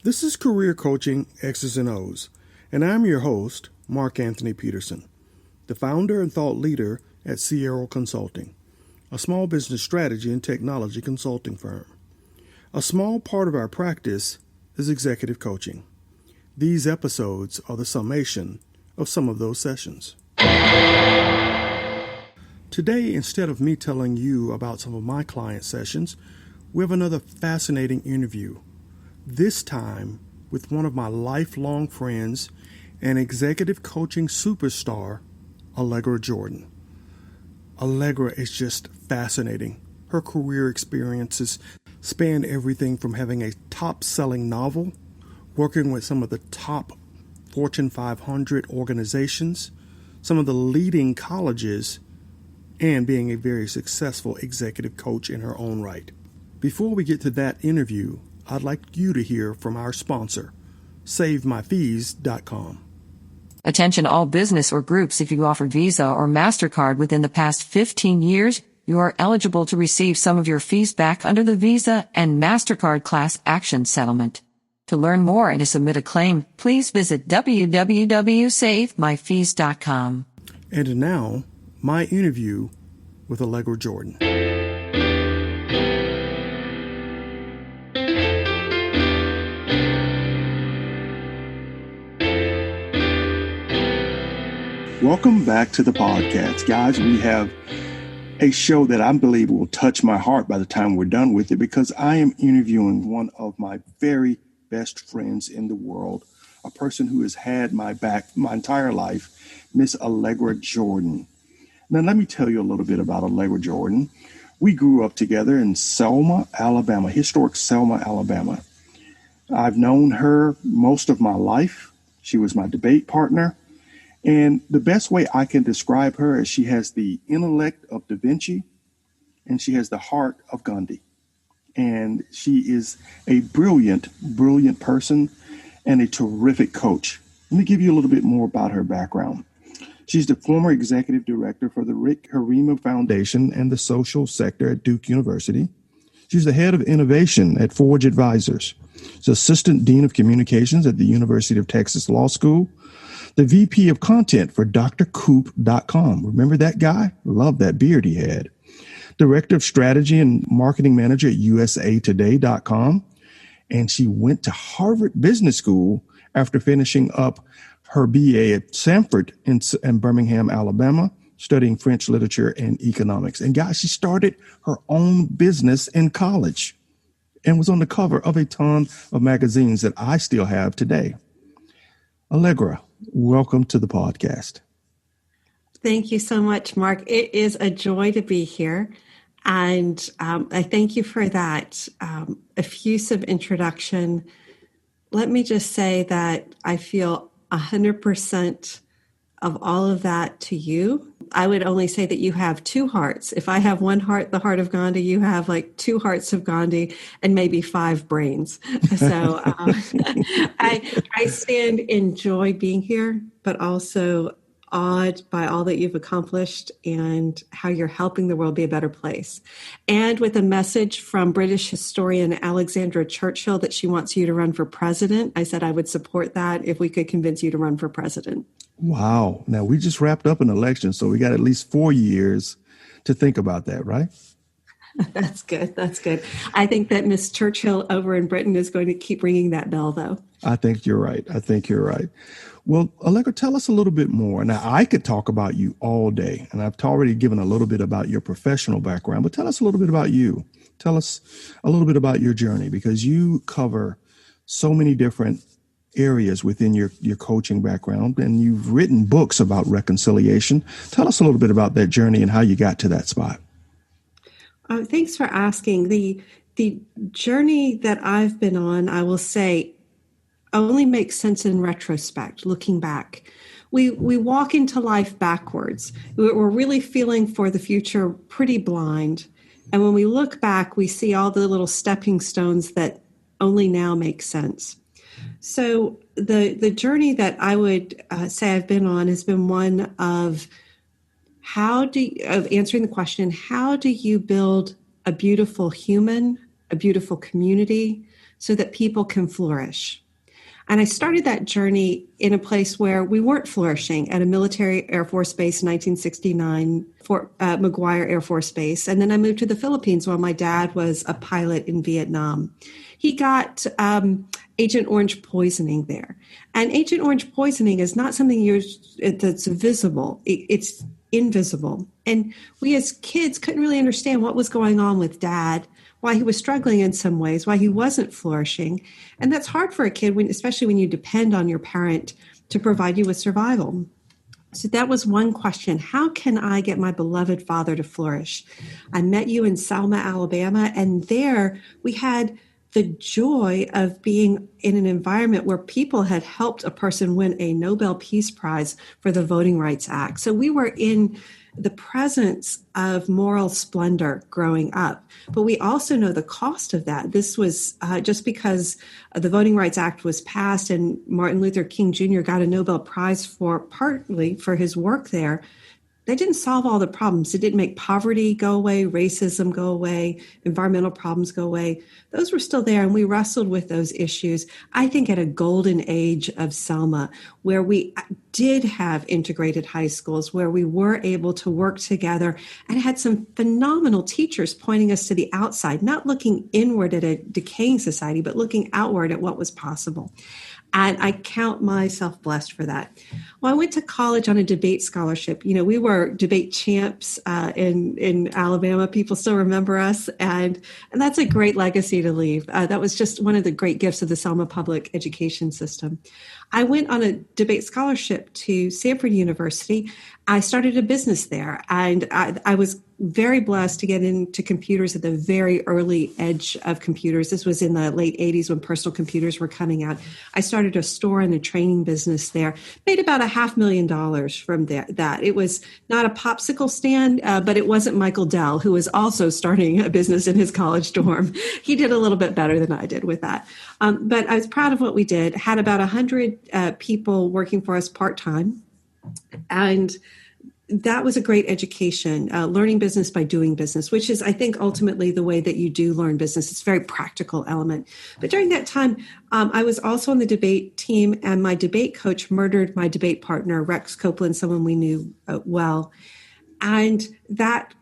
This is Career Coaching X's and O's, and I'm your host, Mark Anthony Peterson, the founder and thought leader at Sierra Consulting, a small business strategy and technology consulting firm. A small part of our practice is executive coaching. These episodes are the summation of some of those sessions. Today, instead of me telling you about some of my client sessions, we have another fascinating interview, this time with one of my lifelong friends and executive coaching superstar, Allegra Jordan. Allegra is just fascinating. Her career experiences span everything from having a top-selling novel, working with some of the top Fortune 500 organizations, some of the leading colleges, and being a very successful executive coach in her own right. Before we get to that interview, I'd like you to hear from our sponsor, SaveMyFees.com. Attention all business or groups. If you offer Visa or MasterCard within the past 15 years, you are eligible to receive some of your fees back under the Visa and MasterCard class action settlement. To learn more and to submit a claim, please visit www.savemyfees.com. And now, my interview with Allegra Jordan. Welcome back to the podcast. Guys, we have a show that I believe will touch my heart by the time we're done with it, because I am interviewing one of my very best friends in the world, a person who has had my back my entire life, Miss Allegra Jordan. Now, let me tell you a little bit about Allegra Jordan. We grew up together in Selma, Alabama, historic Selma, Alabama. I've known her most of my life. She was my debate partner. And the best way I can describe her is she has the intellect of Da Vinci and she has the heart of Gandhi. And she is a brilliant, brilliant person and a terrific coach. Let me give you a little bit more about her background. She's the former executive director for the Rick Herrema Foundation and the social sector at Duke University. She's the head of innovation at Forge Advisors. She's assistant dean of communications at the University of Texas Law School. The VP of content for drcoop.com. Remember that guy? Love that beard he had. Director of strategy and marketing manager at usatoday.com. And she went to Harvard Business School after finishing up her BA at Samford in Birmingham, Alabama, studying French literature and economics. And guys, she started her own business in college and was on the cover of a ton of magazines that I still have today. Allegra, welcome to the podcast. Thank you so much, Mark. It is a joy to be here. And I thank you for that effusive introduction. Let me just say that I feel 100% of all of that to you. I would only say that you have two hearts. If I have one heart, the heart of Gandhi, you have like two hearts of Gandhi and maybe five brains. So I stand in joy being here, but also awed by all that you've accomplished and how you're helping the world be a better place. And with a message from British historian Alexandra Churchill that she wants you to run for president, I said I would support that if we could convince you to run for president. Wow. Now, we just wrapped up an election, so we got at least 4 years to think about that, right? That's good. That's good. I think that Miss Churchill over in Britain is going to keep ringing that bell, though. I think you're right. Well, Allegra, tell us a little bit more. Now, I could talk about you all day, and I've already given a little bit about your professional background, but tell us a little bit about you. Tell us a little bit about your journey, because you cover so many different areas within your coaching background, and you've written books about reconciliation. Tell us a little bit about that journey and how you got to that spot. Thanks for asking. The journey that I've been on, I will say, only makes sense in retrospect, looking back. We walk into life backwards. We're really feeling for the future pretty blind. And when we look back, we see all the little stepping stones that only now make sense. So the journey that I would say I've been on has been one of answering the question, how do you build a beautiful human, a beautiful community, so that people can flourish. And I started that journey in a place where we weren't flourishing, at a military Air Force base in 1969, Fort McGuire Air Force Base. And then I moved to the Philippines while my dad was a pilot in Vietnam. He got Agent Orange poisoning there. And Agent Orange poisoning is not something that's visible. It's invisible. And we as kids couldn't really understand what was going on with Dad, why he was struggling in some ways, why he wasn't flourishing. And that's hard for a kid, especially when you depend on your parent to provide you with survival. So that was one question. How can I get my beloved father to flourish? I met you in Selma, Alabama, and there we had the joy of being in an environment where people had helped a person win a Nobel Peace Prize for the Voting Rights Act. So we were in the presence of moral splendor growing up. But we also know the cost of that. This was just because the Voting Rights Act was passed and Martin Luther King Jr. got a Nobel Prize partly for his work there. They didn't solve all the problems. It didn't make poverty go away, racism go away, environmental problems go away. Those were still there, and we wrestled with those issues, I think, at a golden age of Selma, where we did have integrated high schools, where we were able to work together and had some phenomenal teachers pointing us to the outside, not looking inward at a decaying society, but looking outward at what was possible. And I count myself blessed for that. Well, I went to college on a debate scholarship. We were debate champs in Alabama. People still remember us. And that's a great legacy to leave. That was just one of the great gifts of the Selma public education system. I went on a debate scholarship to Samford University. I started a business there, and I was very blessed to get into computers at the very early edge of computers. This was in the late 80s when personal computers were coming out. I started a store and a training business there, made about $500,000 from that. It was not a popsicle stand, but it wasn't Michael Dell, who was also starting a business in his college dorm. He did a little bit better than I did with that. But I was proud of what we did, had about 100 people working for us part-time. And that was a great education, learning business by doing business, which is, I think, ultimately the way that you do learn business. It's a very practical element. But during that time, I was also on the debate team, and my debate coach murdered my debate partner, Rex Copeland, someone we knew well. And that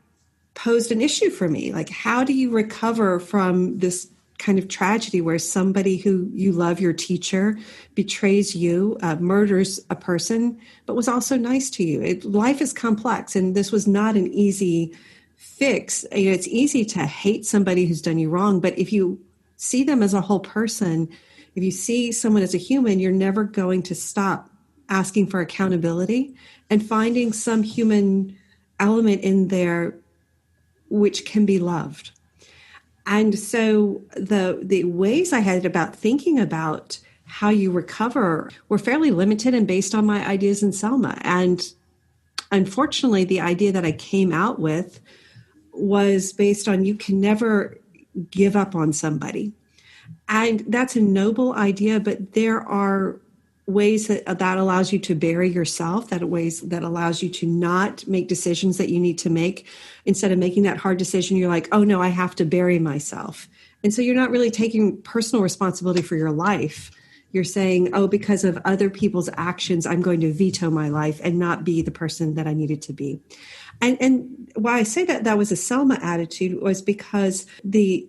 posed an issue for me. Like, how do you recover from this kind of tragedy where somebody who you love, your teacher, betrays you, murders a person, but was also nice to you? Life is complex, and this was not an easy fix. It's easy to hate somebody who's done you wrong, but if you see them as a whole person, if you see someone as a human, you're never going to stop asking for accountability and finding some human element in there which can be loved. And so the ways I had about thinking about how you recover were fairly limited and based on my ideas in Selma. And unfortunately, the idea that I came out with was based on you can never give up on somebody. And that's a noble idea, but there are ways that allows you to bury yourself, ways that allows you to not make decisions that you need to make. Instead of making that hard decision, you're like, oh no, I have to bury myself. And so you're not really taking personal responsibility for your life. You're saying, oh, because of other people's actions, I'm going to veto my life and not be the person that I needed to be. And why I say that was a Selma attitude was because the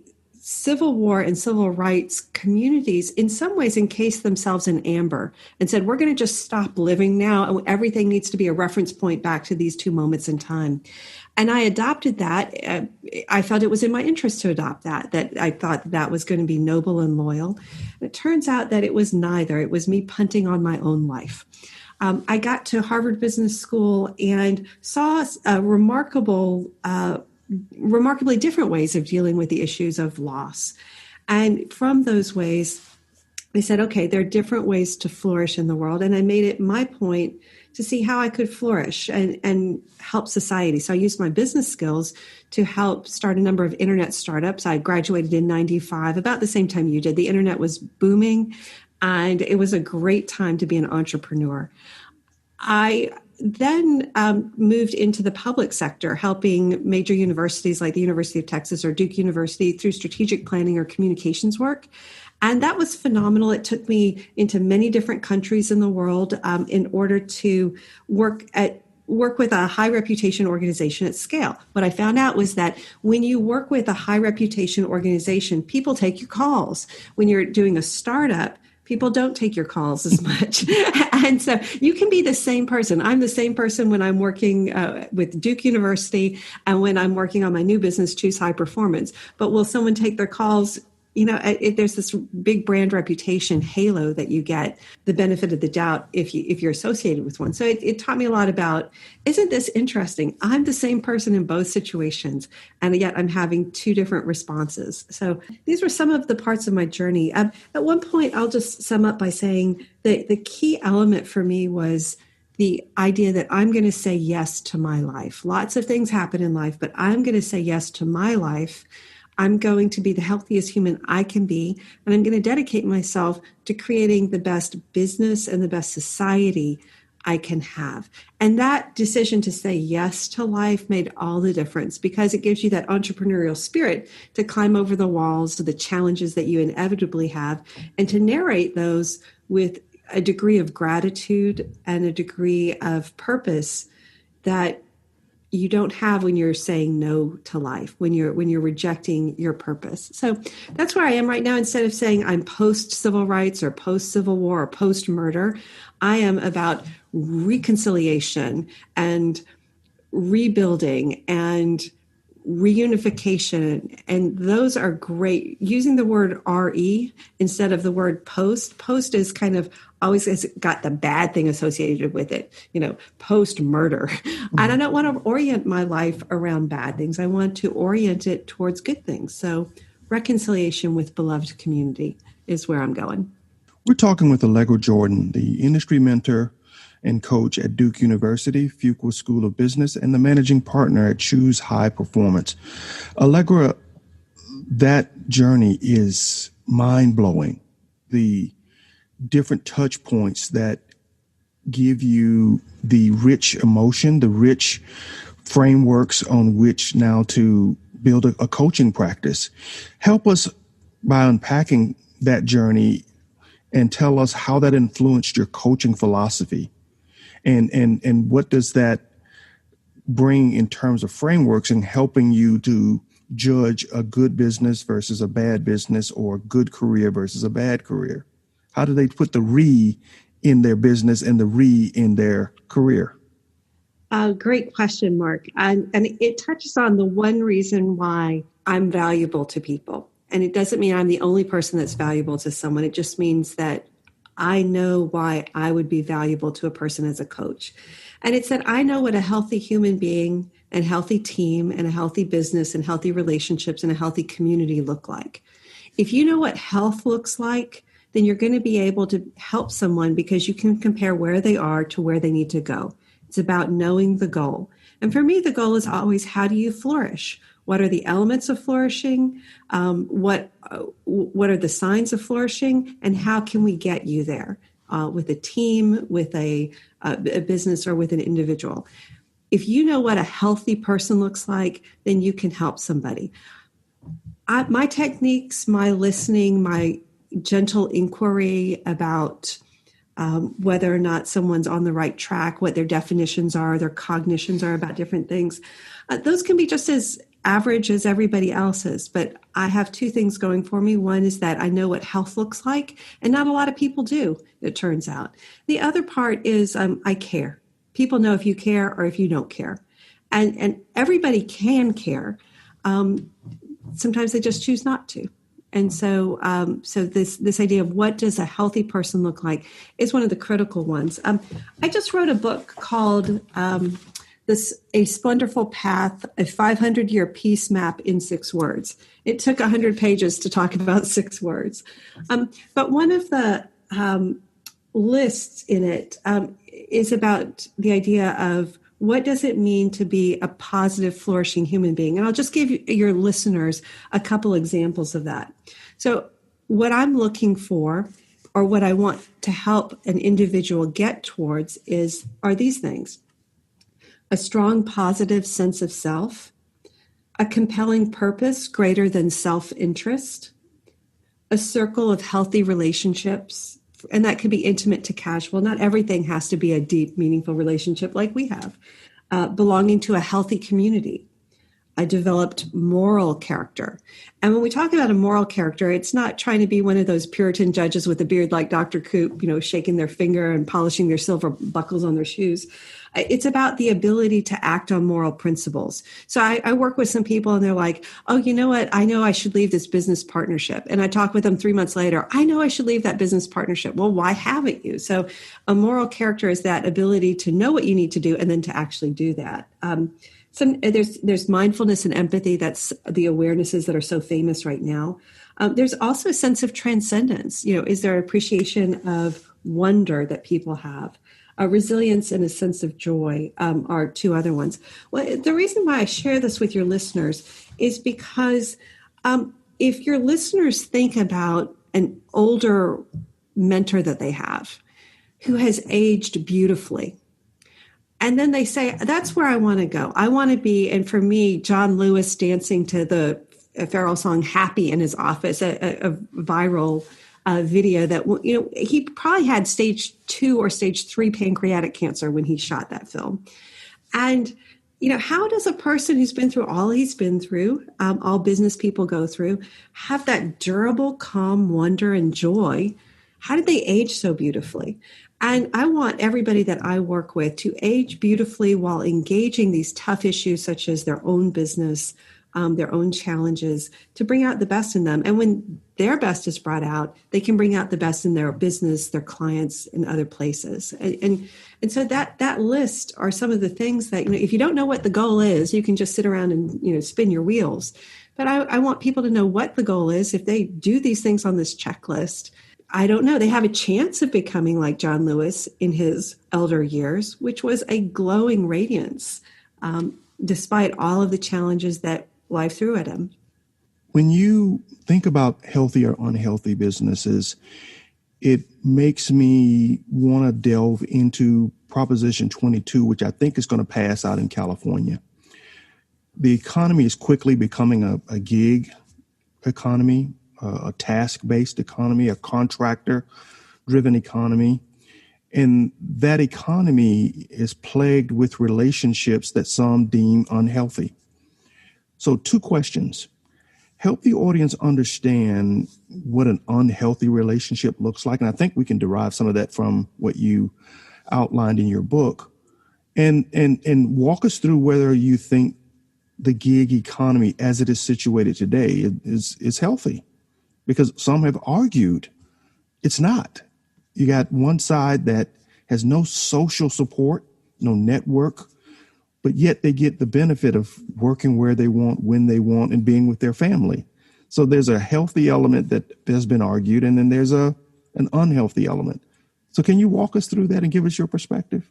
Civil War and civil rights communities in some ways encased themselves in amber and said, we're going to just stop living now. And everything needs to be a reference point back to these two moments in time. And I adopted that. I felt it was in my interest to adopt that I thought that was going to be noble and loyal. And it turns out that it was neither. It was me punting on my own life. I got to Harvard Business School and saw a remarkably different ways of dealing with the issues of loss. And from those ways, I said, okay, there are different ways to flourish in the world. And I made it my point to see how I could flourish and help society. So I used my business skills to help start a number of internet startups. I graduated in 95, about the same time you did. The internet was booming, and it was a great time to be an entrepreneur. I then moved into the public sector, helping major universities like the University of Texas or Duke University through strategic planning or communications work. And that was phenomenal. It took me into many different countries in the world in order to work with a high reputation organization at scale. What I found out was that when you work with a high reputation organization, people take your calls. When you're doing a startup, people don't take your calls as much. And so you can be the same person. I'm the same person when I'm working with Duke University and when I'm working on my new business, Choose High Performance. But will someone take their calls? There's this big brand reputation halo that you get the benefit of the doubt if you're associated with one. So it taught me a lot about, isn't this interesting? I'm the same person in both situations, and yet I'm having two different responses. So these were some of the parts of my journey. At one point, I'll just sum up by saying that the key element for me was the idea that I'm going to say yes to my life. Lots of things happen in life, but I'm going to say yes to my life. I'm going to be the healthiest human I can be, and I'm going to dedicate myself to creating the best business and the best society I can have. And that decision to say yes to life made all the difference, because it gives you that entrepreneurial spirit to climb over the walls to the challenges that you inevitably have, and to narrate those with a degree of gratitude and a degree of purpose that you don't have when you're saying no to life, when you're rejecting your purpose. So that's where I am right now. Instead of saying I'm post civil rights or post civil war or post murder, I am about reconciliation and rebuilding and reunification. And those are great. Using the word RE instead of the word post. Post is kind of always has got the bad thing associated with it, post murder. Mm-hmm. And I don't want to orient my life around bad things. I want to orient it towards good things. So reconciliation with beloved community is where I'm going. We're talking with Allegra Jordan, the industry mentor and coach at Duke University, Fuqua School of Business, and the managing partner at Choose High Performance. Allegra, that journey is mind-blowing. The different touch points that give you the rich emotion, the rich frameworks on which now to build a coaching practice. Help us by unpacking that journey and tell us how that influenced your coaching philosophy. And what does that bring in terms of frameworks and helping you to judge a good business versus a bad business, or a good career versus a bad career? How do they put the re in their business and the re in their career? Great question, Mark. And it touches on the one reason why I'm valuable to people. And it doesn't mean I'm the only person that's valuable to someone. It just means that I know why I would be valuable to a person as a coach. And it's that I know what a healthy human being and healthy team and a healthy business and healthy relationships and a healthy community look like. If you know what health looks like, then you're going to be able to help someone because you can compare where they are to where they need to go. It's about knowing the goal. And for me, the goal is always, how do you flourish? What are the elements of flourishing? What are the signs of flourishing? And how can we get you there with a team, with a business, or with an individual? If you know what a healthy person looks like, then you can help somebody. My techniques, my listening, my gentle inquiry about whether or not someone's on the right track, what their definitions are, their cognitions are about different things, those can be just as average as everybody else's. But I have two things going for me. One is that I know what health looks like, and not a lot of people do, it turns out. The other part is I care. People know if you care or if you don't care. And everybody can care. Sometimes they just choose not to. And so this idea of what does a healthy person look like is one of the critical ones. I just wrote a book called A Splendorful Path, a 500-year peace map in 6 words. It took 100 pages to talk about 6 words. But one of the lists in it is about the idea of what does it mean to be a positive, flourishing human being? And I'll just give your listeners a couple examples of that. So what I'm looking for, or what I want to help an individual get towards, are these things: a strong, positive sense of self, a compelling purpose greater than self-interest, a circle of healthy relationships, and that could be intimate to casual. Not everything has to be a deep, meaningful relationship like we have. Belonging to a healthy community. I developed moral character. And when we talk about a moral character, it's not trying to be one of those Puritan judges with a beard like Dr. Coop, shaking their finger and polishing their silver buckles on their shoes. It's about the ability to act on moral principles. So I work with some people and they're like, oh, you know what? I know I should leave this business partnership. And I talk with them 3 months later. I know I should leave that business partnership. Well, why haven't you? So a moral character is that ability to know what you need to do and then to actually do that. There's mindfulness and empathy. That's the awarenesses that are so famous right now. There's also a sense of transcendence. Is there appreciation of wonder that people have? Resilience and a sense of joy are two other ones. Well, the reason why I share this with your listeners is because if your listeners think about an older mentor that they have who has aged beautifully, and then they say, that's where I want to go. I want to be, and for me, John Lewis dancing to the Pharrell song Happy in his office, a viral video that, he probably had stage 2 or stage 3 pancreatic cancer when he shot that film. And, how does a person who's been through all he's been through, all business people go through, have that durable, calm wonder and joy? How did they age so beautifully? And I want everybody that I work with to age beautifully while engaging these tough issues such as their own business, their own challenges, to bring out the best in them. And when their best is brought out, they can bring out the best in their business, their clients, and other places. And so that list are some of the things that, if you don't know what the goal is, you can just sit around and, spin your wheels. But I want people to know what the goal is. If they do these things on this checklist, I don't know, they have a chance of becoming like John Lewis in his elder years, which was a glowing radiance, despite all of the challenges that life threw at him. When you think about healthy or unhealthy businesses, it makes me want to delve into Proposition 22, which I think is going to pass out in California. The economy is quickly becoming a gig economy, a task-based economy, a contractor-driven economy. And that economy is plagued with relationships that some deem unhealthy. So 2 questions. Help the audience understand what an unhealthy relationship looks like. And I think we can derive some of that from what you outlined in your book. And walk us through whether you think the gig economy as it is situated today is healthy. Because some have argued it's not. You got one side that has no social support, no network, but yet they get the benefit of working where they want, when they want, and being with their family. So there's a healthy element that has been argued, and then there's an unhealthy element. So can you walk us through that and give us your perspective?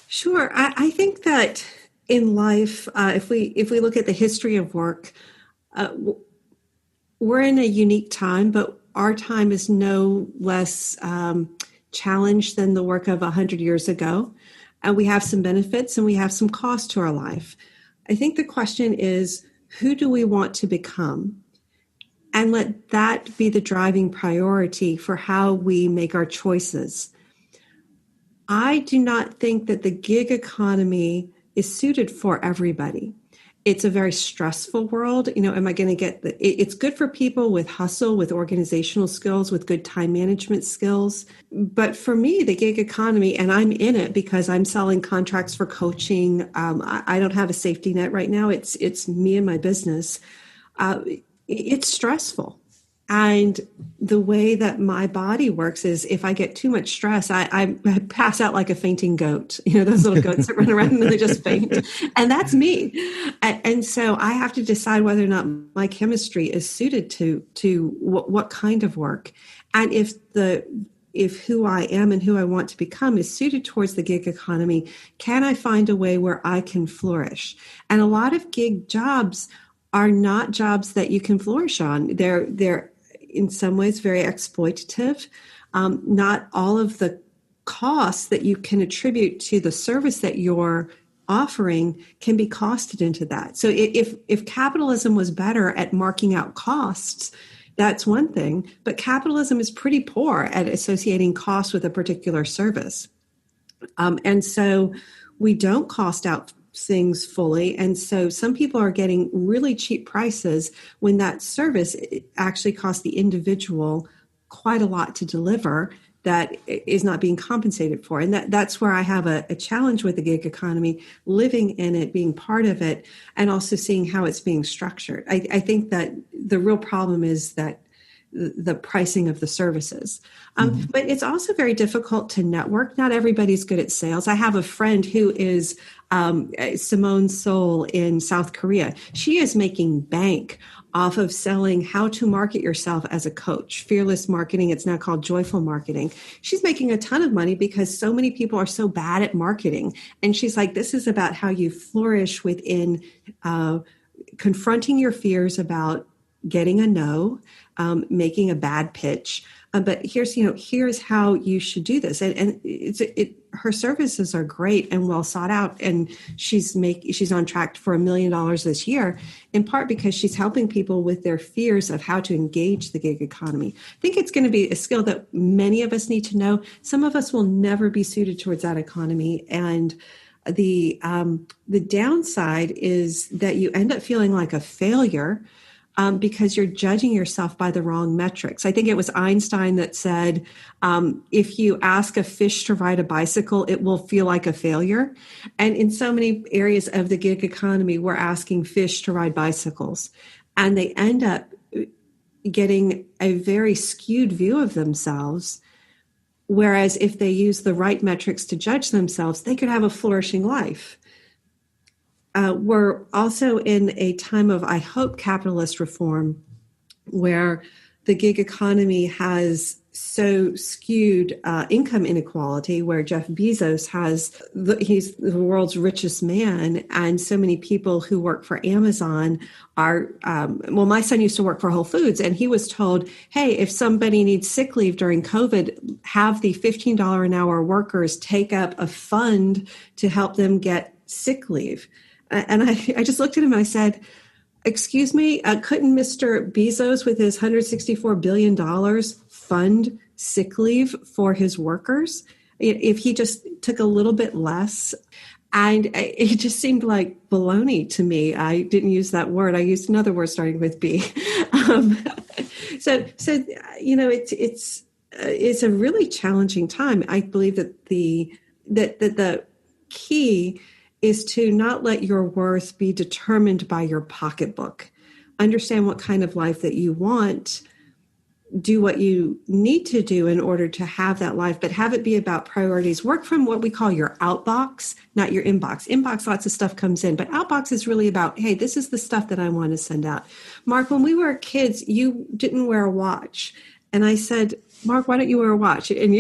Sure. I think that in life, if we look at the history of work, we're in a unique time, but our time is no less challenged than the work of 100 years ago. And we have some benefits and we have some cost to our life. I think the question is, who do we want to become? And let that be the driving priority for how we make our choices. I do not think that the gig economy is suited for everybody. It's a very stressful world. Am I going to get it's good for people with hustle, with organizational skills, with good time management skills. But for me, the gig economy, and I'm in it because I'm selling contracts for coaching. I don't have a safety net right now. It's me and my business. It's stressful. And the way that my body works is if I get too much stress, I pass out like a fainting goat. Those little goats that run around and they just faint. And that's me. And so I have to decide whether or not my chemistry is suited to what kind of work. And if who I am and who I want to become is suited towards the gig economy, can I find a way where I can flourish? And a lot of gig jobs are not jobs that you can flourish on. They're in some ways very exploitative. Not all of the costs that you can attribute to the service that you're offering can be costed into that. So if capitalism was better at marking out costs, That's one thing. But capitalism is pretty poor at associating cost with a particular service. And so we don't cost out things fully. And so some people are getting really cheap prices when that service actually costs the individual quite a lot to deliver that is not being compensated for. And that's where I have a challenge with the gig economy, living in it, being part of it, and also seeing how it's being structured. I think that the real problem is that the pricing of the services. But it's also very difficult to network. Not everybody's good at sales. I have a friend who is Simone-seol in South Korea. She is making bank off of selling how to market yourself as a coach, fearless marketing. It's now called joyful marketing. She's making a ton of money because so many people are so bad at marketing. And she's like, this is about how you flourish within confronting your fears about getting a no, making a bad pitch. But here's how you should do this. And her services are great and well sought out. And she's on track for $1 million this year, in part because she's helping people with their fears of how to engage the gig economy. I think it's going to be a skill that many of us need to know. Some of us will never be suited towards that economy. And the downside is that you end up feeling like a failure because you're judging yourself by the wrong metrics. I think it was Einstein that said, if you ask a fish to ride a bicycle, it will feel like a failure. And in so many areas of the gig economy, we're asking fish to ride bicycles. And they end up getting a very skewed view of themselves. Whereas if they use the right metrics to judge themselves, they could have a flourishing life. We're also in a time of, I hope, capitalist reform, where the gig economy has so skewed income inequality, where Jeff Bezos he's the world's richest man, and so many people who work for Amazon are, my son used to work for Whole Foods, and he was told, hey, if somebody needs sick leave during COVID, have the $15 an hour workers take up a fund to help them get sick leave. And I just looked at him and I said, excuse me, couldn't Mr. Bezos with his $164 billion fund sick leave for his workers if he just took a little bit less? And it just seemed like baloney to me. I didn't use that word. I used another word starting with B. So it's a really challenging time. I believe that the key is to not let your worth be determined by your pocketbook. Understand what kind of life that you want, do what you need to do in order to have that life, but have it be about priorities. Work from what we call your outbox, not your inbox. Inbox, lots of stuff comes in, but outbox is really about, hey, this is the stuff that I want to send out. Mark, when we were kids, you didn't wear a watch. And I said, Mark, why don't you wear a watch? And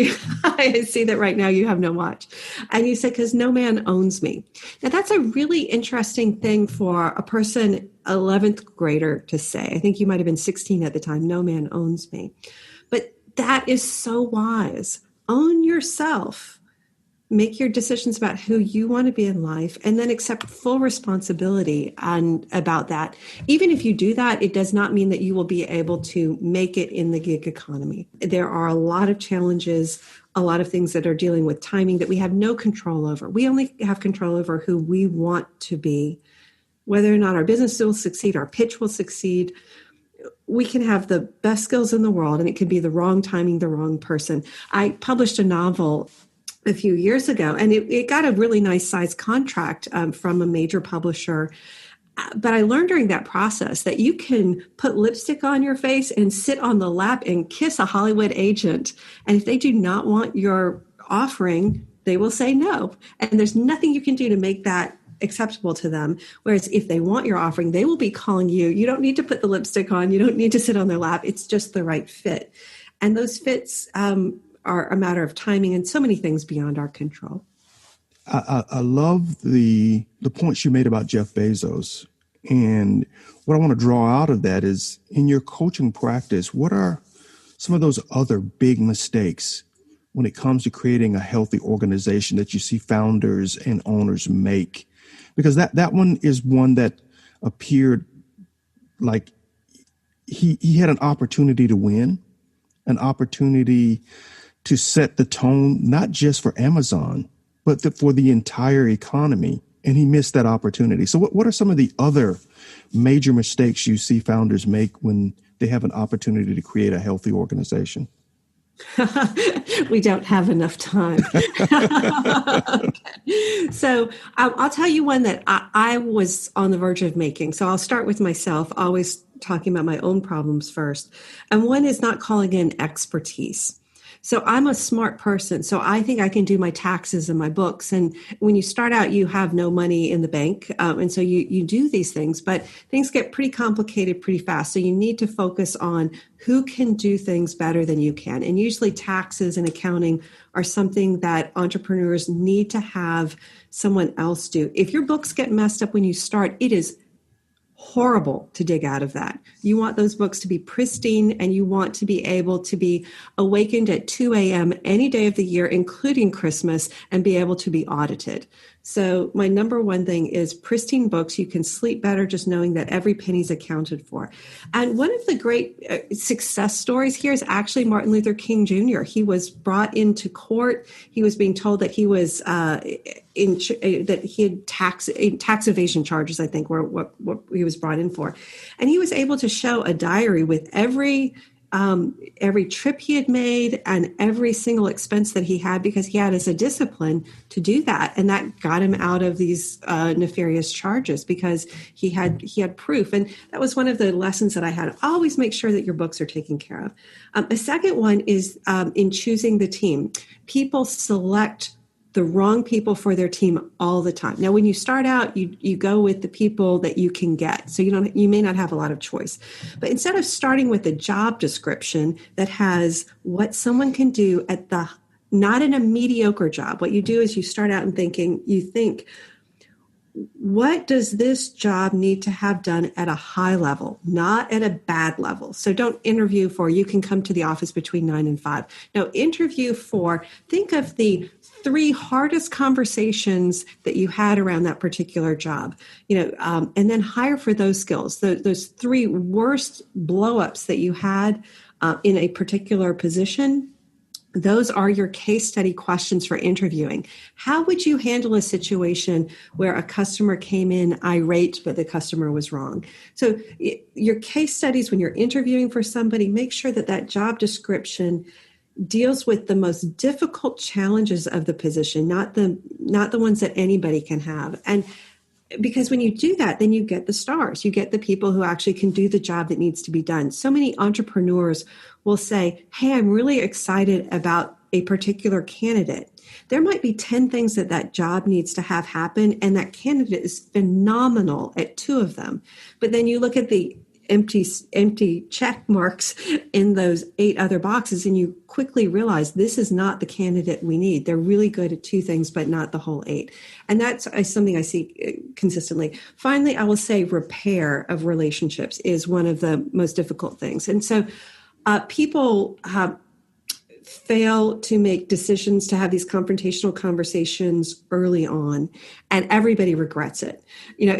I see that right now you have no watch. And you said, because no man owns me. Now, that's a really interesting thing for a person, 11th grader, to say. I think you might have been 16 at the time. No man owns me. But that is so wise. Own yourself. Make your decisions about who you want to be in life, and then accept full responsibility about that. Even if you do that, it does not mean that you will be able to make it in the gig economy. There are a lot of challenges, a lot of things that are dealing with timing that we have no control over. We only have control over who we want to be. Whether or not our business will succeed, our pitch will succeed, we can have the best skills in the world, and it could be the wrong timing, the wrong person. I published a novel a few years ago, and it got a really nice size contract from a major publisher. But I learned during that process that you can put lipstick on your face and sit on the lap and kiss a Hollywood agent. And if they do not want your offering, they will say no. And there's nothing you can do to make that acceptable to them. Whereas if they want your offering, they will be calling you. You don't need to put the lipstick on. You don't need to sit on their lap. It's just the right fit. And those fits are a matter of timing and so many things beyond our control. I love the points you made about Jeff Bezos. And what I want to draw out of that is, in your coaching practice, what are some of those other big mistakes when it comes to creating a healthy organization that you see founders and owners make? Because that one is one that appeared like he had an opportunity to win, an opportunity to set the tone, not just for Amazon, but for the entire economy. And he missed that opportunity. So what are some of the other major mistakes you see founders make when they have an opportunity to create a healthy organization? We don't have enough time. So I'll tell you one that I was on the verge of making. So I'll start with myself, always talking about my own problems first. And one is not calling in expertise. So I'm a smart person. So I think I can do my taxes and my books. And when you start out, you have no money in the bank. And so you do these things, but things get pretty complicated pretty fast. So you need to focus on who can do things better than you can. And usually taxes and accounting are something that entrepreneurs need to have someone else do. If your books get messed up when you start, it is horrible to dig out of that. You want those books to be pristine, and you want to be able to be awakened at 2 a.m. any day of the year, including Christmas, and be able to be audited. So my number one thing is pristine books. You can sleep better just knowing that every penny's accounted for. And one of the great success stories here is actually Martin Luther King Jr. He was brought into court. He was being told that he was that he had tax evasion charges, I think, were what he was brought in for. And he was able to show a diary with every trip he had made and every single expense that he had, because he had as a discipline to do that. And that got him out of these nefarious charges because he had proof. And that was one of the lessons that I had. Always make sure that your books are taken care of. A second one is in choosing the team. People select the wrong people for their team all the time. Now, when you start out, you go with the people that you can get. So you may not have a lot of choice. But instead of starting with a job description that has what someone can do not in a mediocre job, what you do is you start out and you think, what does this job need to have done at a high level, not at a bad level? So don't interview for, you can come to the office between 9 and 5. No, interview for, think of the 3 hardest conversations that you had around that particular job, and then hire for those skills, those 3 worst blow-ups that you had in a particular position. Those are your case study questions for interviewing. How would you handle a situation where a customer came in irate, but the customer was wrong? So your case studies, when you're interviewing for somebody, make sure that job description deals with the most difficult challenges of the position, not the ones that anybody can have. And because when you do that, then you get the stars. You get the people who actually can do the job that needs to be done. So many entrepreneurs will say, hey, I'm really excited about a particular candidate. There might be 10 things that job needs to have happen, and that candidate is phenomenal at 2 of them. But then you look at the empty check marks in those 8 other boxes, and you quickly realize this is not the candidate we need. They're really good at 2 things, but not the whole 8. And that's something I see consistently. Finally, I will say repair of relationships is one of the most difficult things. And so people fail to make decisions to have these confrontational conversations early on, and everybody regrets it.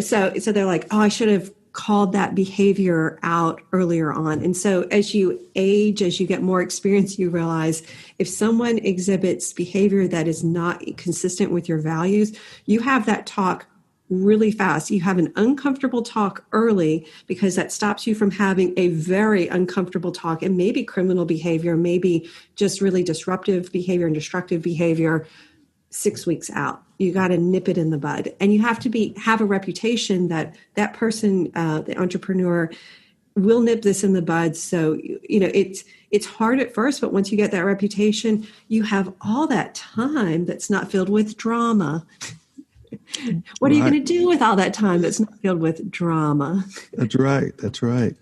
So they're like, oh, I should have called that behavior out earlier on. And so as you age, as you get more experience, you realize if someone exhibits behavior that is not consistent with your values, you have that talk really fast. You have an uncomfortable talk early, because that stops you from having a very uncomfortable talk, and maybe criminal behavior, maybe just really disruptive behavior and destructive behavior 6 weeks out. You got to nip it in the bud, and you have to have a reputation that person, the entrepreneur, will nip this in the bud. So it's hard at first, but once you get that reputation, you have all that time that's not filled with drama. What are you going to do with all that time that's not filled with drama? That's right. That's right.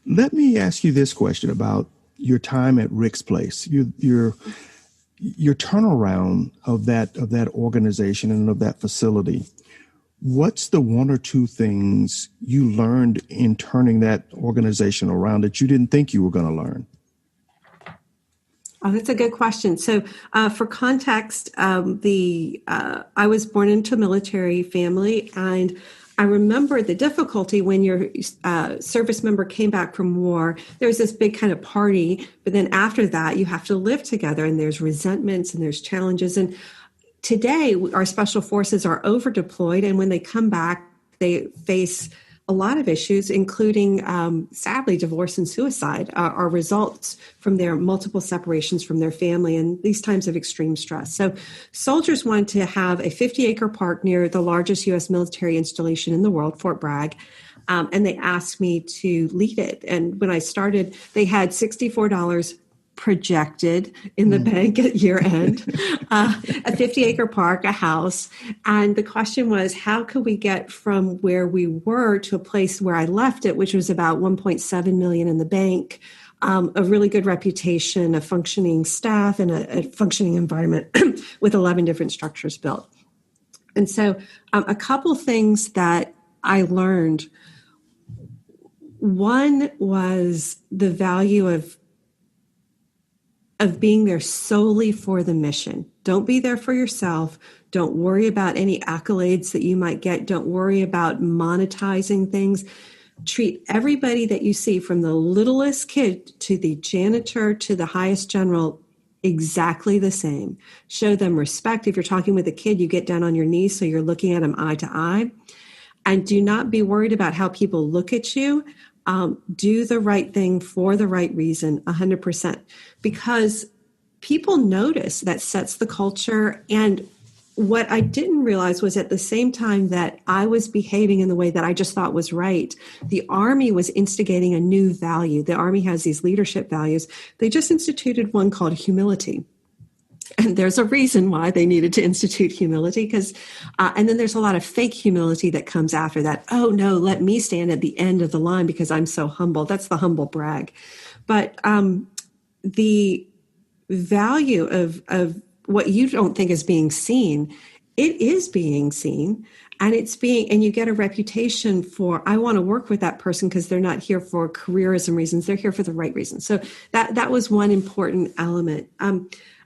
Let me ask you this question about your time at Rick's Place. Your turnaround of that organization and of that facility. What's the 1 or 2 things you learned in turning that organization around that you didn't think you were going to learn? Oh, that's a good question. So for context, I was born into a military family, and I remember the difficulty when your service member came back from war. There was this big kind of party, but then after that, you have to live together, and there's resentments and there's challenges. And today, our special forces are over deployed, and when they come back, they face a lot of issues, including, sadly, divorce and suicide are results from their multiple separations from their family and these times of extreme stress. So soldiers wanted to have a 50-acre park near the largest U.S. military installation in the world, Fort Bragg, and they asked me to lead it. And when I started, they had $64 projected in the bank at year end, a 50-acre park, a house. And the question was, how could we get from where we were to a place where I left it, which was about 1.7 million in the bank, a really good reputation, a functioning staff, and a functioning environment with 11 different structures built. And so a couple things that I learned. One was the value of being there solely for the mission. Don't be there for yourself. Don't worry about any accolades that you might get. Don't worry about monetizing things. Treat everybody that you see, from the littlest kid to the janitor to the highest general, exactly the same. Show them respect. If you're talking with a kid, you get down on your knees so you're looking at them eye to eye. And do not be worried about how people look at you. Do the right thing for the right reason, 100%, because people notice. That sets the culture. And what I didn't realize was, at the same time that I was behaving in the way that I just thought was right, the Army was instigating a new value. The Army has these leadership values. They just instituted one called humility. And there's a reason why they needed to institute humility, because, and then there's a lot of fake humility that comes after that. Oh no, let me stand at the end of the line because I'm so humble. That's the humble brag. But the value of what you don't think is being seen, it is being seen. And and you get a reputation for, I want to work with that person because they're not here for careerism reasons. They're here for the right reasons. So that was one important element.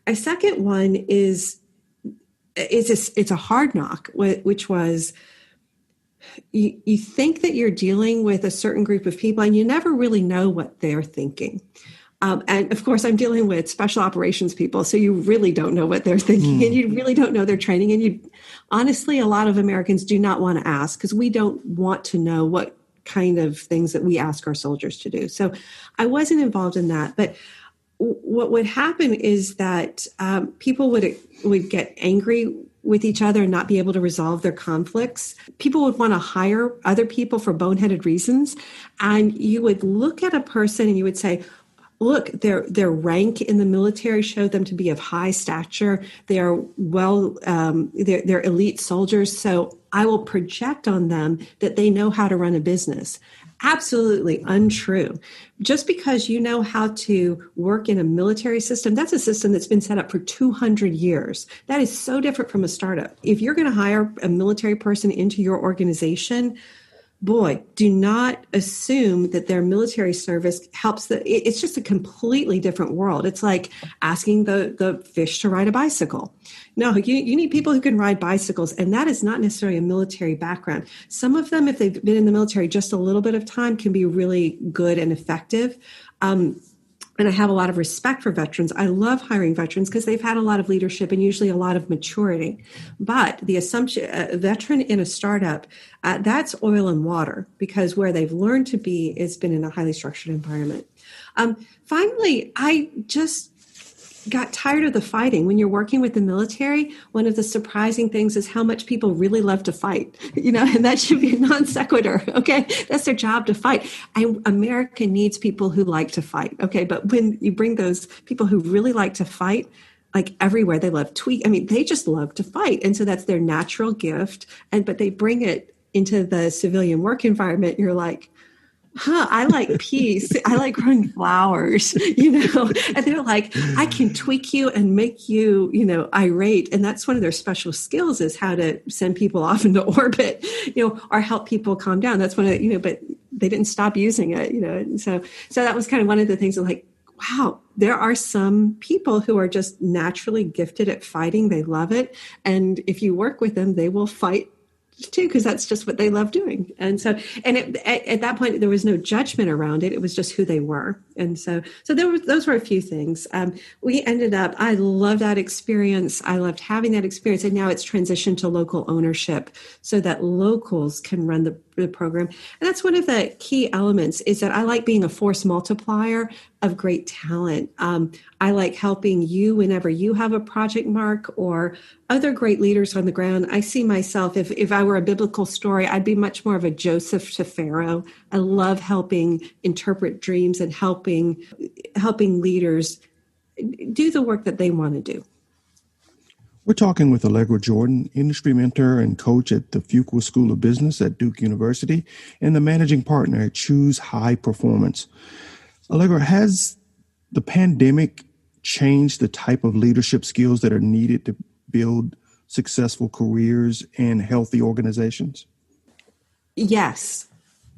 A second one is it's a hard knock, which was you think that you're dealing with a certain group of people and you never really know what they're thinking. And of course, I'm dealing with special operations people, so you really don't know what they're thinking, and you really don't know their training. And honestly, a lot of Americans do not want to ask, because we don't want to know what kind of things that we ask our soldiers to do. So I wasn't involved in that, but what would happen is that people would get angry with each other and not be able to resolve their conflicts. People would want to hire other people for boneheaded reasons. And you would look at a person and you would say, look, their rank in the military showed them to be of high stature. They are they're elite soldiers. So I will project on them that they know how to run a business. Absolutely untrue. Just because you know how to work in a military system, that's a system that's been set up for 200 years. That is so different from a startup. If you're going to hire a military person into your organization, boy, do not assume that their military service helps. It's just a completely different world. It's like asking the fish to ride a bicycle. No, you need people who can ride bicycles, and that is not necessarily a military background. Some of them, if they've been in the military just a little bit of time, can be really good and effective. And I have a lot of respect for veterans. I love hiring veterans because they've had a lot of leadership and usually a lot of maturity. But the assumption, a veteran in a startup, that's oil and water, because where they've learned to be has been in a highly structured environment. Finally, I just got tired of the fighting. When you're working with the military, one of the surprising things is how much people really love to fight, and that should be a non sequitur. Okay. That's their job, to fight. America needs people who like to fight. Okay. But when you bring those people who really like to fight, like everywhere, they love they just love to fight. And so that's their natural gift. But they bring it into the civilian work environment. You're like, I like peace. I like growing flowers, and they're like, I can tweak you and make you, irate. And that's one of their special skills, is how to send people off into orbit, or help people calm down. That's one of but they didn't stop using it, And so that was kind of one of the things that, like, wow, there are some people who are just naturally gifted at fighting. They love it. And if you work with them, they will fight too, because that's just what they love doing. And so, at that point, there was no judgment around it. It was just who they were. And so those were a few things. We ended up, I love that experience. I loved having that experience. And now it's transitioned to local ownership so that locals can run the program. And that's one of the key elements, is that I like being a force multiplier of great talent. I like helping you whenever you have a project, Mark, or other great leaders on the ground. I see myself, if I were a biblical story, I'd be much more of a Joseph to Pharaoh. I love helping interpret dreams and helping leaders do the work that they want to do. We're talking with Allegra Jordan, industry mentor and coach at the Fuqua School of Business at Duke University, and the managing partner at Choose High Performance. Allegra, has the pandemic changed the type of leadership skills that are needed to build successful careers and healthy organizations? Yes.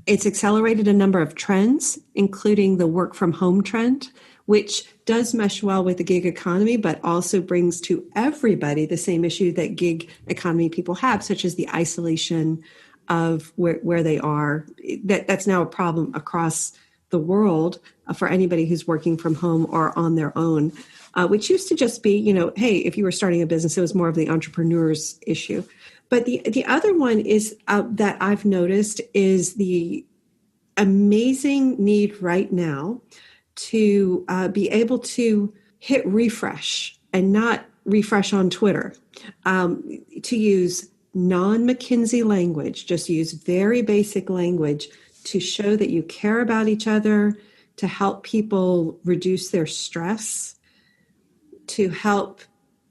It's accelerated a number of trends, including the work from home trend, which does mesh well with the gig economy, but also brings to everybody the same issue that gig economy people have, such as the isolation of where they are. That's now a problem across the world for anybody who's working from home or on their own, which used to just be, hey, if you were starting a business, it was more of the entrepreneur's issue. But the other one is that I've noticed is the amazing need right now to be able to hit refresh and not refresh on Twitter, to use non-McKinsey language, just use very basic language to show that you care about each other, to help people reduce their stress, to help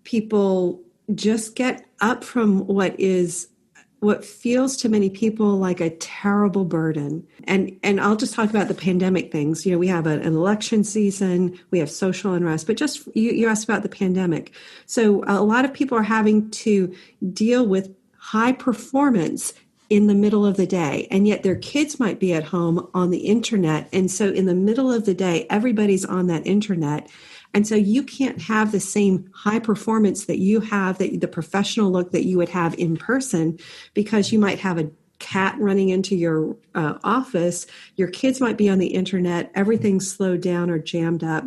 people just get up from what feels to many people like a terrible burden. And I'll just talk about the pandemic things. We have an election season, we have social unrest, but just you asked about the pandemic. So a lot of people are having to deal with high performance in the middle of the day, and yet their kids might be at home on the internet. And so in the middle of the day, everybody's on that internet. And so you can't have the same high performance that you have, the professional look that you would have in person, because you might have a cat running into your office, your kids might be on the internet, everything's slowed down or jammed up.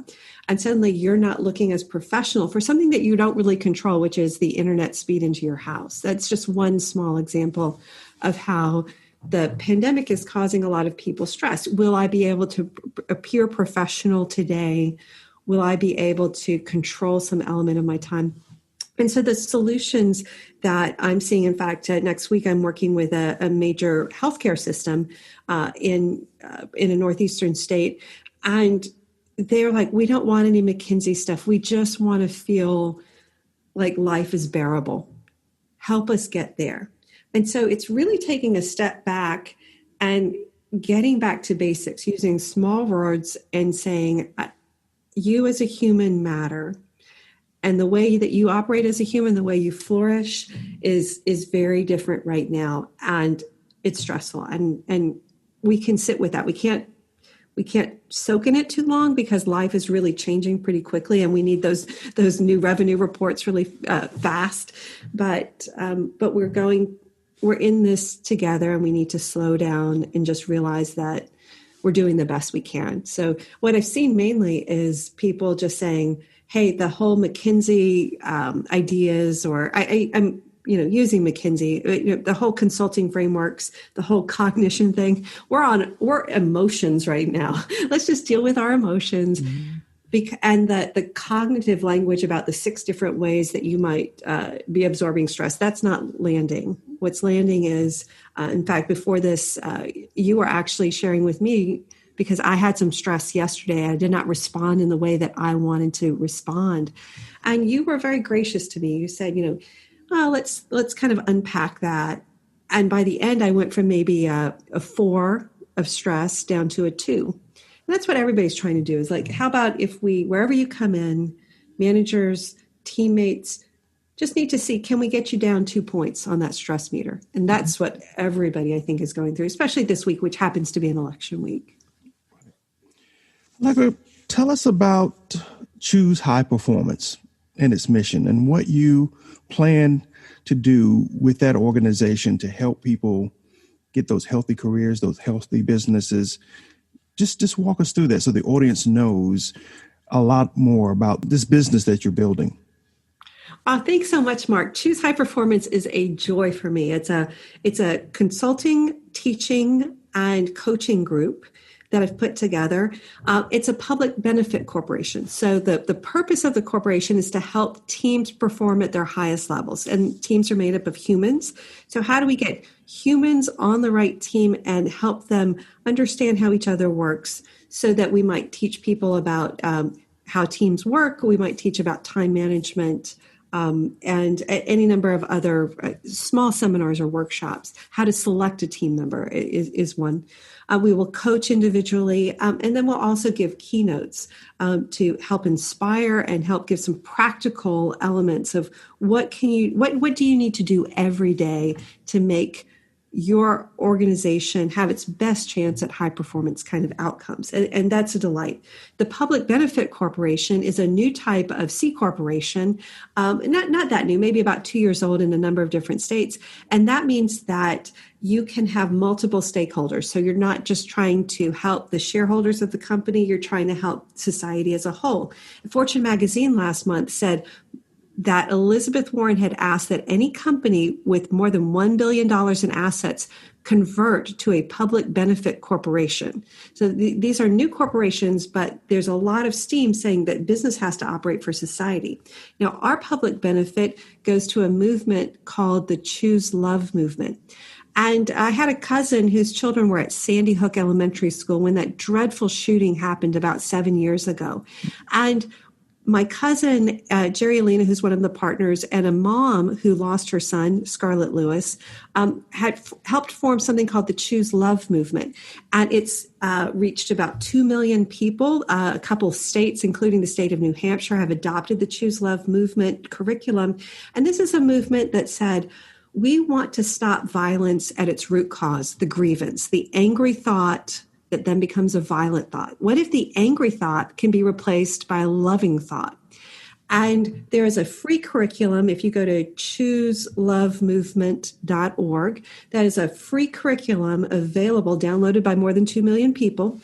And suddenly you're not looking as professional for something that you don't really control, which is the internet speed into your house. That's just one small example of how the pandemic is causing a lot of people stress. Will I be able to appear professional today? Will I be able to control some element of my time? And so the solutions that I'm seeing, in fact, next week, I'm working with a major healthcare system in a northeastern state. And they're like, we don't want any McKinsey stuff. We just want to feel like life is bearable. Help us get there. And so it's really taking a step back and getting back to basics, using small words and saying, you as a human matter. And the way that you operate as a human, the way you flourish is very different right now. And it's stressful. And we can sit with that. We can't soak in it too long, because life is really changing pretty quickly, and we need those new revenue reports really fast. But we're in this together, and we need to slow down and just realize that we're doing the best we can. So what I've seen mainly is people just saying, hey, the whole McKinsey ideas, or I'm using McKinsey, the whole consulting frameworks, the whole cognition thing, we're emotions right now. Let's just deal with our emotions. Mm-hmm. And the cognitive language about the 6 different ways that you might be absorbing stress, that's not landing. What's landing is, in fact, before this, you were actually sharing with me, because I had some stress yesterday. I did not respond in the way that I wanted to respond. And you were very gracious to me. You said, let's kind of unpack that. And by the end, I went from maybe a 4 of stress down to a 2. And that's what everybody's trying to do, is like, how about if wherever you come in, managers, teammates, just need to see, can we get you down 2 points on that stress meter? And that's what everybody, I think, is going through, especially this week, which happens to be an election week. Allegra, tell us about Choose High Performance. and its mission and what you plan to do with that organization to help people get those healthy careers, those healthy businesses. Just walk us through that so the audience knows a lot more about this business that you're building. Thanks so much, Mark. Choose High Performance is a joy for me. It's a consulting, teaching, and coaching group that I've put together. It's a public benefit corporation. So the purpose of the corporation is to help teams perform at their highest levels. And teams are made up of humans. So how do we get humans on the right team and help them understand how each other works so that we might teach people about how teams work. We might teach about time management, and any number of other small seminars or workshops. How to select a team member is one. We will coach individually, and then we'll also give keynotes to help inspire and help give some practical elements of what do you need to do every day to make your organization have its best chance at high performance kind of outcomes. And that's a delight. The Public Benefit Corporation is a new type of C corporation, not that new, maybe about 2 years old in a number of different states. And that means that you can have multiple stakeholders. So you're not just trying to help the shareholders of the company, you're trying to help society as a whole. Fortune magazine last month said that Elizabeth Warren had asked that any company with more than $1 billion in assets convert to a public benefit corporation. So these are new corporations, but there's a lot of steam saying that business has to operate for society. Now, our public benefit goes to a movement called the Choose Love movement. And I had a cousin whose children were at Sandy Hook Elementary School when that dreadful shooting happened about 7 years ago. And my cousin, Jerry Alina, who's one of the partners, and a mom who lost her son, Scarlett Lewis, had helped form something called the Choose Love movement. And it's reached about 2 million people. A couple of states, including the state of New Hampshire, have adopted the Choose Love movement curriculum. And this is a movement that said, we want to stop violence at its root cause, the grievance, the angry thought that then becomes a violent thought. What if the angry thought can be replaced by a loving thought? And there is a free curriculum. If you go to chooselovemovement.org, that is a free curriculum available, downloaded by more than 2 million people,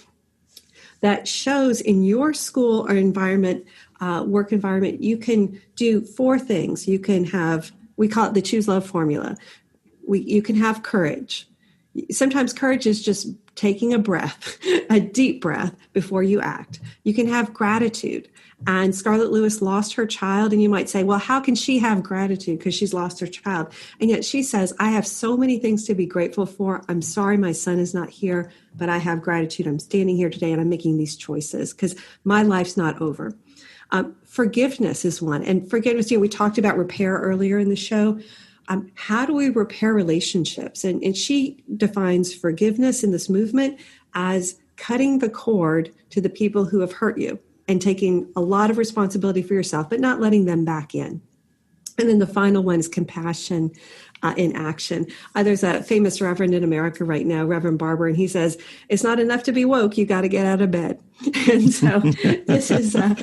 that shows in your school or environment, work environment, you can do 4 things. You can have, we call it the Choose Love formula. You can have courage. Sometimes courage is just taking a breath, a deep breath before you act. You can have gratitude. And Scarlett Lewis lost her child, and you might say, well, how can she have gratitude because she's lost her child? And yet she says, I have so many things to be grateful for. I'm sorry my son is not here, but I have gratitude. I'm standing here today and I'm making these choices because my life's not over. Forgiveness is one. And forgiveness, we talked about repair earlier in the show. How do we repair relationships? And she defines forgiveness in this movement as cutting the cord to the people who have hurt you and taking a lot of responsibility for yourself, but not letting them back in. And then the final one is compassion in action. There's a famous reverend in America right now, Reverend Barber, and he says, it's not enough to be woke, you got to get out of bed. And so this is, so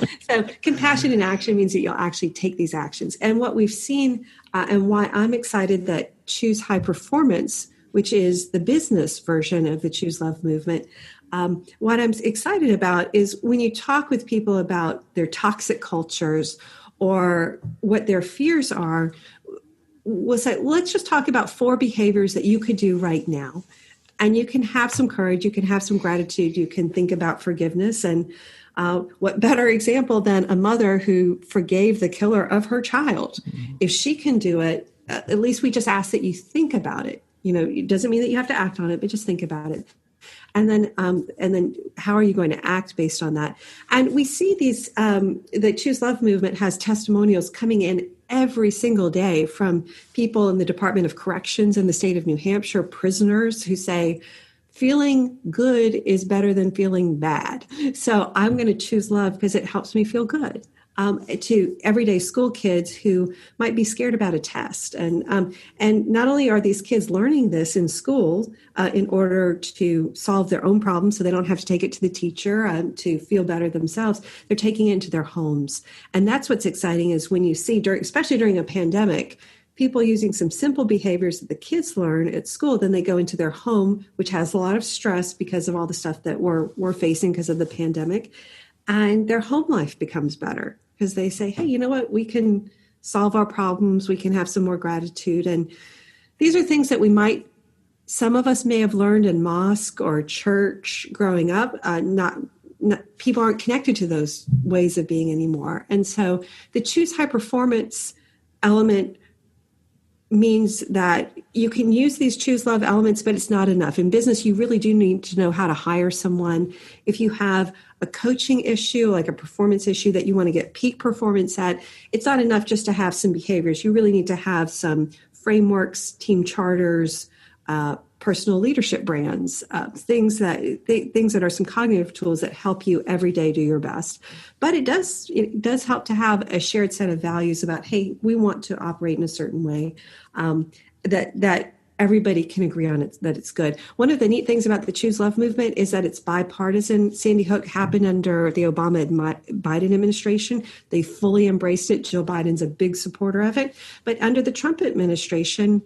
compassion in action means that you'll actually take these actions. And what we've seen and why I'm excited that Choose High Performance, which is the business version of the Choose Love movement, what I'm excited about is when you talk with people about their toxic cultures or what their fears are, we'll say, let's just talk about 4 behaviors that you could do right now. And you can have some courage, you can have some gratitude, you can think about forgiveness. And what better example than a mother who forgave the killer of her child? Mm-hmm. If she can do it, at least we just ask that you think about it. It doesn't mean that you have to act on it, but just think about it. And then how are you going to act based on that? And we see these, the Choose Love movement has testimonials coming in every single day from people in the Department of Corrections in the state of New Hampshire, prisoners who say, feeling good is better than feeling bad. So I'm going to choose love because it helps me feel good. to everyday school kids who might be scared about a test. And not only are these kids learning this in school in order to solve their own problems so they don't have to take it to the teacher to feel better themselves, they're taking it into their homes. And that's what's exciting is when you see, especially during a pandemic, people using some simple behaviors that the kids learn at school, then they go into their home, which has a lot of stress because of all the stuff that we're facing because of the pandemic. And their home life becomes better because they say, hey, you know what? We can solve our problems. We can have some more gratitude. And these are things that some of us may have learned in mosque or church growing up. People aren't connected to those ways of being anymore. And so the choose high performance element means that you can use these choose love elements, but it's not enough. In business, you really do need to know how to hire someone. If you have a coaching issue, like a performance issue that you want to get peak performance at, it's not enough just to have some behaviors. You really need to have some frameworks, team charters, personal leadership brands, things that are some cognitive tools that help you every day do your best. But it does help to have a shared set of values about, hey, we want to operate in a certain way that everybody can agree on it, that it's good. One of the neat things about the Choose Love movement is that it's bipartisan. Sandy Hook happened under the Obama and Biden administration. They fully embraced it. Jill Biden's a big supporter of it. But under the Trump administration,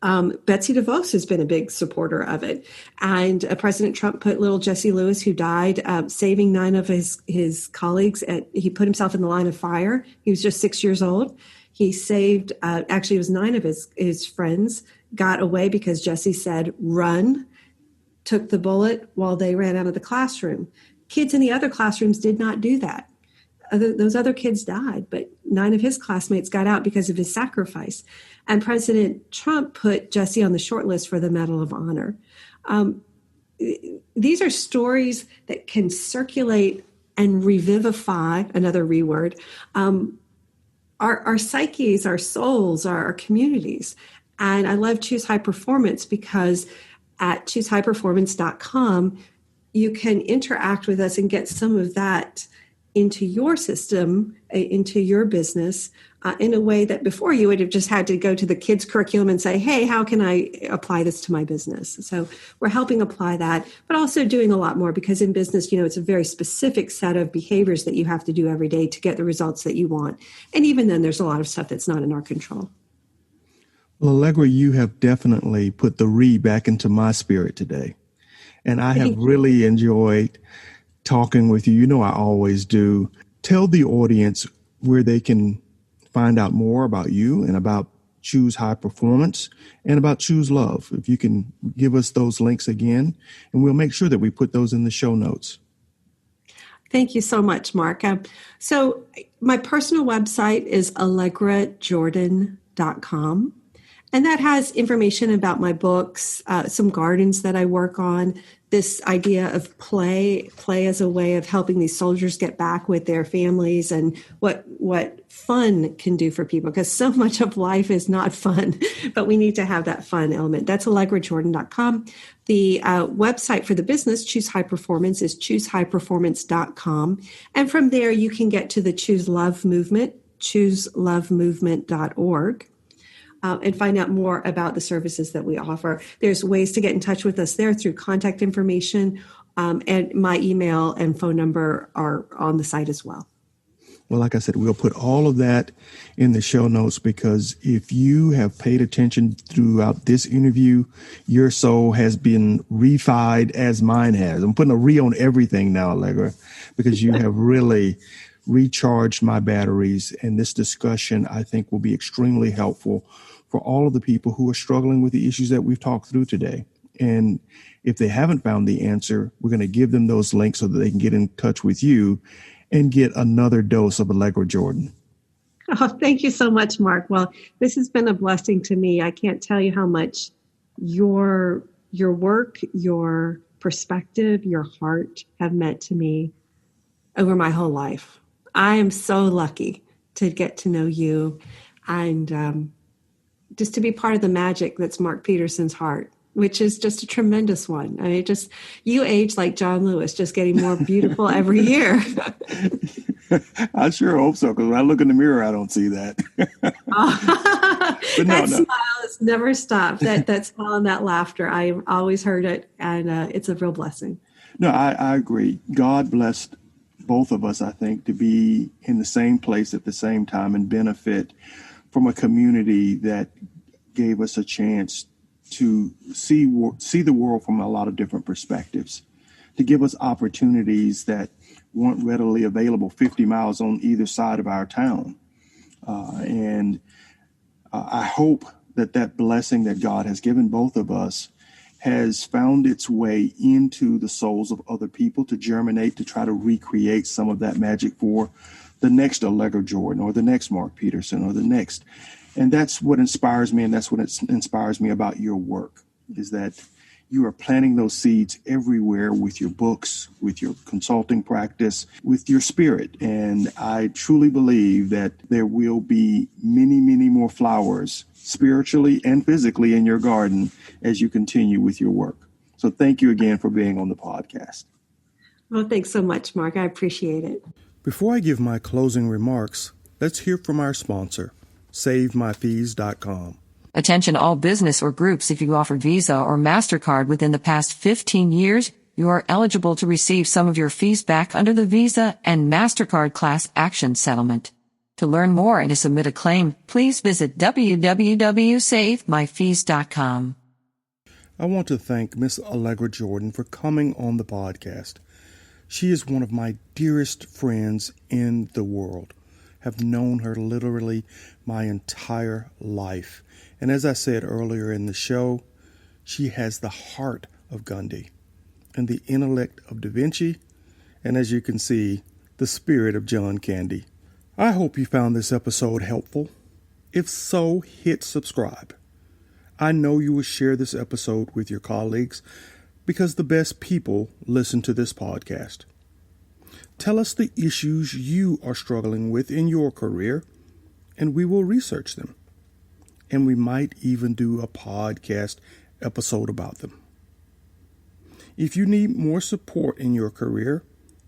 Betsy DeVos has been a big supporter of it. And President Trump put little Jesse Lewis, who died, saving 9 of his colleagues. He put himself in the line of fire. He was just 6 years old. He saved, actually it was 9 of his friends got away because Jesse said, run, took the bullet while they ran out of the classroom. Kids in the other classrooms did not do that. Those other kids died, but 9 of his classmates got out because of his sacrifice. And President Trump put Jesse on the short list for the Medal of Honor. These are stories that can circulate and revivify, another reword, our psyches, our souls, our communities. And I love Choose High Performance because at choosehighperformance.com, you can interact with us and get some of that into your system, into your business, in a way that before you would have just had to go to the kids' curriculum and say, hey, how can I apply this to my business? So we're helping apply that, but also doing a lot more because in business, it's a very specific set of behaviors that you have to do every day to get the results that you want. And even then, there's a lot of stuff that's not in our control. Well, Allegra, you have definitely put the re back into my spirit today. And I have really enjoyed talking with you. I always do. Tell the audience where they can find out more about you and about Choose High Performance and about Choose Love. If you can give us those links again, and we'll make sure that we put those in the show notes. Thank you so much, Mark. So my personal website is allegrajordan.com. And that has information about my books, some gardens that I work on, this idea of play as a way of helping these soldiers get back with their families and what fun can do for people, because so much of life is not fun, but we need to have that fun element. That's allegrajordan.com. The website for the business, Choose High Performance, is choosehighperformance.com. And from there, you can get to the Choose Love movement, chooselovemovement.org. And find out more about the services that we offer. There's ways to get in touch with us there through contact information, and my email and phone number are on the site as well. Well, like I said, we'll put all of that in the show notes because if you have paid attention throughout this interview, your soul has been refied as mine has. I'm putting a re on everything now, Allegra, because you have really recharged my batteries. And this discussion, I think, will be extremely helpful for all of the people who are struggling with the issues that we've talked through today. And if they haven't found the answer, we're going to give them those links so that they can get in touch with you and get another dose of Allegra Jordan. Oh, thank you so much, Mark. Well, this has been a blessing to me. I can't tell you how much your work, your perspective, your heart have meant to me over my whole life. I am so lucky to get to know you and just to be part of the magic that's Mark Peterson's heart, which is just a tremendous one. I mean, you age like John Lewis, just getting more beautiful every year. I sure hope so, because when I look in the mirror, I don't see that. But That smile has never stopped. That smile and that laughter, I've always heard it, and it's a real blessing. No, I agree. God blessed both of us, I think, to be in the same place at the same time and benefit from a community that gave us a chance to see the world from a lot of different perspectives, to give us opportunities that weren't readily available 50 miles on either side of our town. And I hope that blessing that God has given both of us has found its way into the souls of other people to germinate, to try to recreate some of that magic for the next Allegra Jordan or the next Mark Peterson or the next. And that's what inspires me, and that's what inspires me about your work, is that you are planting those seeds everywhere with your books, with your consulting practice, with your spirit. And I truly believe that there will be many, many more flowers, spiritually and physically, in your garden as you continue with your work. So thank you again for being on the podcast. Well, thanks so much, Mark. I appreciate it. Before I give my closing remarks, let's hear from our sponsor, SaveMyFees.com. Attention all business or groups. If you offer Visa or MasterCard within the past 15 years, you are eligible to receive some of your fees back under the Visa and MasterCard class action settlement. To learn more and to submit a claim, please visit www.savemyfees.com. I want to thank Miss Allegra Jordan for coming on the podcast. She is one of my dearest friends in the world. Have known her literally my entire life. And as I said earlier in the show, she has the heart of Gandhi and the intellect of Da Vinci, and as you can see, the spirit of John Candy. I hope you found this episode helpful. If so, hit subscribe. I know you will share this episode with your colleagues because the best people listen to this podcast. Tell us the issues you are struggling with in your career, and we will research them. And we might even do a podcast episode about them. If you need more support in your career,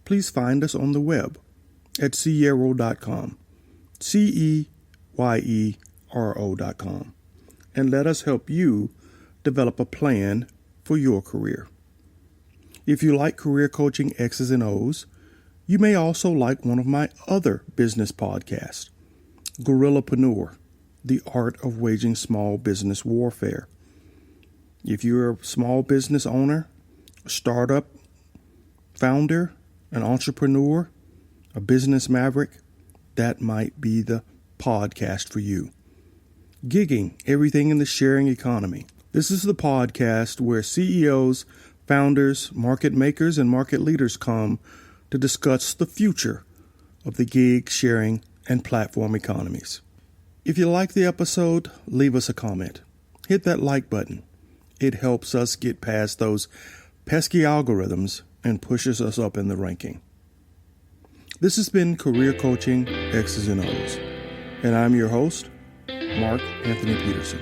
please find us on the web at ceyero.com, CEYERO.com, and let us help you develop a plan for your career. If you like career coaching X's and O's, you may also like one of my other business podcasts, Guerrillapreneur, the art of waging small business warfare. If you're a small business owner, a startup founder, an entrepreneur, a business maverick, that might be the podcast for you. Gigging, everything in the sharing economy. This is the podcast where CEOs, founders, market makers, and market leaders come to discuss the future of the gig, sharing, and platform economies. If you like the episode, leave us a comment. Hit that like button. It helps us get past those pesky algorithms and pushes us up in the ranking. This has been Career Coaching X's and O's, and I'm your host, Mark Anthony Peterson,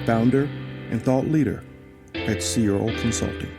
founder and thought leader at CRO Consulting.